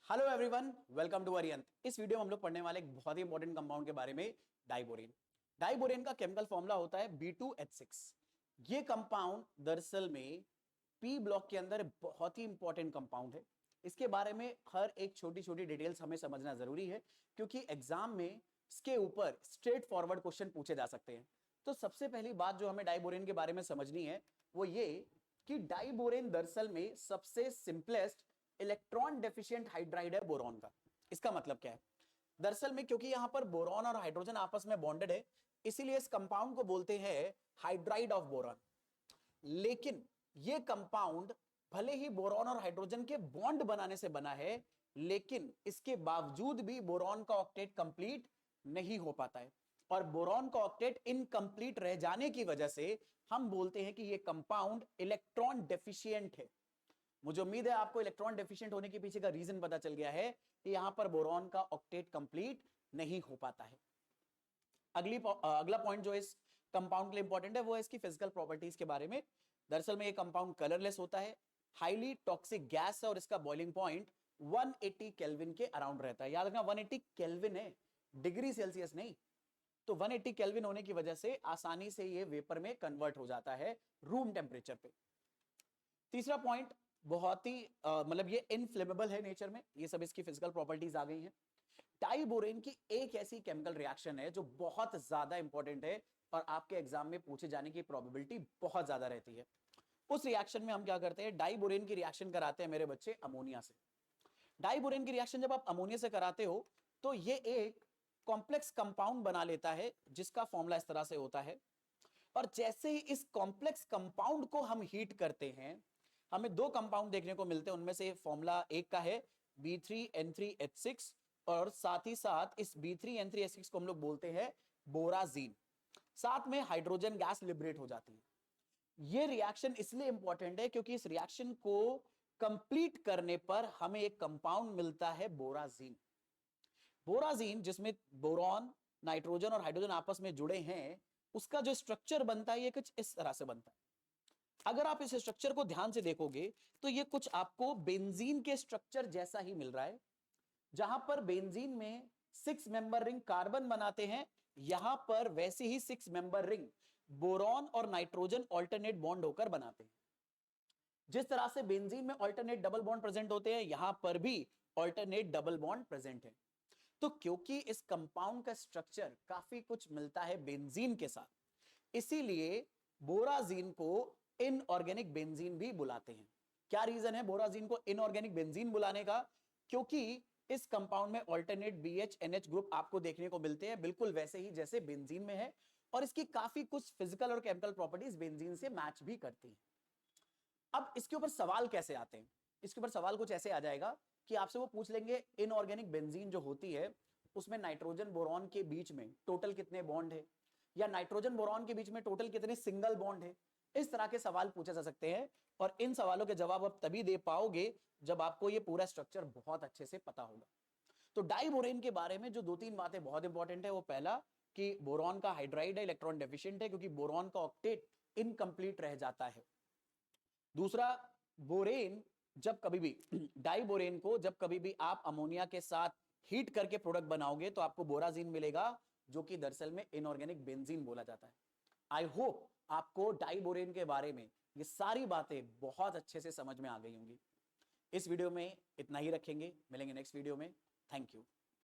Hello everyone, welcome to अरियंत। इस video में हम लोग पढ़ने वाले एक बहुत ही इंपॉर्टेंट कंपाउंड के बारे में, डाइबोरेन। डाइबोरेन का केमिकल फॉर्मूला होता है B2H6। ये कंपाउंड दरअसल में पी ब्लॉक के अंदर बहुत ही इंपॉर्टेंट कंपाउंड है। इसके बारे में हर एक छोटी छोटी डिटेल्स हमें समझना जरूरी है, क्योंकि एग्जाम में इसके ऊपर स्ट्रेट फॉरवर्ड क्वेश्चन पूछे जा सकते हैं। तो सबसे पहली बात जो हमें डाइबोरेन के बारे में समझनी है वो ये कि डाइबोरेन दरअसल में सबसे सिंपलेस्ट इलेक्ट्रॉन डेफिशिएंट हाइड्राइड है बोरॉन का। इसका मतलब क्या है? दरअसल में क्योंकि यहां पर बोरॉन और हाइड्रोजन आपस में बॉन्डेड है, इसीलिए इस कंपाउंड को बोलते हैं हाइड्राइड ऑफ बोरॉन। लेकिन यह कंपाउंड भले ही बोरॉन और हाइड्रोजन के बॉन्ड बनाने से बना है, लेकिन इसके बावजूद भी बोरॉन का ऑक्टेट कंप्लीट नहीं हो पाता है। और बोरॉन का ऑक्टेट इनकंप्लीट रह जाने की वजह से हम बोलते हैं कि यह कंपाउंड इलेक्ट्रॉन डेफिशिएंट है। मुझे उम्मीद है आपको इलेक्ट्रॉन डेफिशिएंट होने के पीछे का रीजन पता चल गया है कि यहां पर बोरॉन का ऑक्टेट कंप्लीट नहीं हो पाता है। अगला पॉइंट जो इस कंपाउंड के लिए इंपॉर्टेंट है वो है इसकी फिजिकल प्रॉपर्टीज के बारे में। दरअसल में ये कंपाउंड कलरलेस होता है, हाईली टॉक्सिक गैस है और इसका बॉइलिंग पॉइंट 180 केल्विन के अराउंड रहता है। याद रखना 180 केल्विन है, डिग्री सेल्सियस नहीं। तो 180 केल्विन होने की वजह से आसानी से ये वेपर में कन्वर्ट हो जाता है रूम टेम्परेचर पे। तीसरा पॉइंट बहुत ही मतलब ये इनफ्लेमेबल है नेचर में। ये सब इसकी फिजिकल प्रॉपर्टीज आ गई हैं। डाइबोरेन की एक ऐसी केमिकल रिएक्शन है जो बहुत ज्यादा इंपॉर्टेंट है और आपके एग्जाम में पूछे जाने की प्रोबेबिलिटी बहुत ज्यादा रहती है। उस रिएक्शन में हम क्या करते हैं, डाइबोरेन की रिएक्शन कराते हैं मेरे बच्चे अमोनिया से। डाइबोरेन की रिएक्शन जब आप अमोनिया से कराते हो तो ये एक कॉम्प्लेक्स कंपाउंड बना लेता है जिसका फॉर्मूला इस तरह से होता है। और जैसे ही इस कॉम्प्लेक्स कंपाउंड को हम हीट करते हैं, हमें दो कंपाउंड देखने को मिलते हैं। उनमें से फॉर्मूला एक का है B3N3H6 और साथ ही साथ इस B3N3H6 को हम लोग बोलते हैं बोराजीन। साथ में हाइड्रोजन गैस लिबरेट हो जाती है। यह रिएक्शन इसलिए इंपॉर्टेंट है क्योंकि इस रिएक्शन को कंप्लीट करने पर हमें एक कंपाउंड मिलता है बोराजीन। बोराजीन जिसमें बोरॉन, नाइट्रोजन और हाइड्रोजन आपस में जुड़े हैं, उसका जो स्ट्रक्चर बनता है ये कुछ इस तरह से बनता है। अगर आप इस स्ट्रक्चर को ध्यान से देखोगे तो ये कुछ आपको बेंजीन के स्ट्रक्चर जैसा ही मिल रहा है। जहां पर बेंजीन में 6 मेंबर रिंग कार्बन बनाते हैं, यहां पर वैसे ही 6 मेंबर रिंग बोरॉन और नाइट्रोजन ऑल्टरनेट बॉन्ड होकर बनाते हैं। जिस तरह से बेंजीन में ऑल्टरनेट डबल बॉन्ड प्रेजेंट होते हैं, यहां पर भी ऑल्टरनेट डबल बॉन्ड प्रेजेंट है। तो क्योंकि इस कंपाउंड का स्ट्रक्चर काफी कुछ मिलता है बेंजीन के साथ, इसीलिए बोराजीन को इनऑर्गेनिक बेंजीन भी बुलाते हैं। क्या रीजन है बोराजीन को इनऑर्गेनिक बेंजीन बुलाने का? क्योंकि इस कंपाउंड में ऑल्टरनेट BH NH ग्रुप आपको देखने को मिलते हैं, बिल्कुल वैसे ही जैसे बेंजीन में है। और इसकी काफी कुछ फिजिकल और केमिकल प्रॉपर्टीज बेंजीन से मैच भी करती हैं। अब इसके ऊपर सवाल कैसे आते हैं? इसके ऊपर सवाल कुछ ऐसे आ जाएगा कि आपसे वो पूछ लेंगे इनऑर्गेनिक बेंजीन जो होती है उसमें नाइट्रोजन बोरॉन के बीच में टोटल कितने बॉन्ड है, या नाइट्रोजन बोरॉन के बीच में टोटल कितने सिंगल बॉन्ड है। इस तरह के सवाल पूछे जा सकते हैं और इन सवालों के जवाब आप तभी दे पाओगे जब आपको ये पूरा स्ट्रक्चर बहुत अच्छे से पता होगा। तो डाइबोरेन के बारे में जो दो तीन बातें बहुत इंपॉर्टेंट है, वो पहला कि बोरॉन का हाइड्राइड है, इलेक्ट्रॉन डेफिशिएंट है क्योंकि बोरॉन का ऑक्टेट इनकंप्लीट रह जाता है। दूसरा, बोरेन जब कभी भी डाइबोरेन को जब कभी भी आप अमोनिया के साथ हीट करके प्रोडक्ट बनाओगे तो आपको बोराजीन मिलेगा, जो कि दरअसल में इनऑर्गेनिक बेंजीन बोला जाता है। आई होप आपको डाइबोरेन के बारे में ये सारी बातें बहुत अच्छे से समझ में आ गई होंगी। इस वीडियो में इतना ही रखेंगे, मिलेंगे नेक्स्ट वीडियो में। Thank you.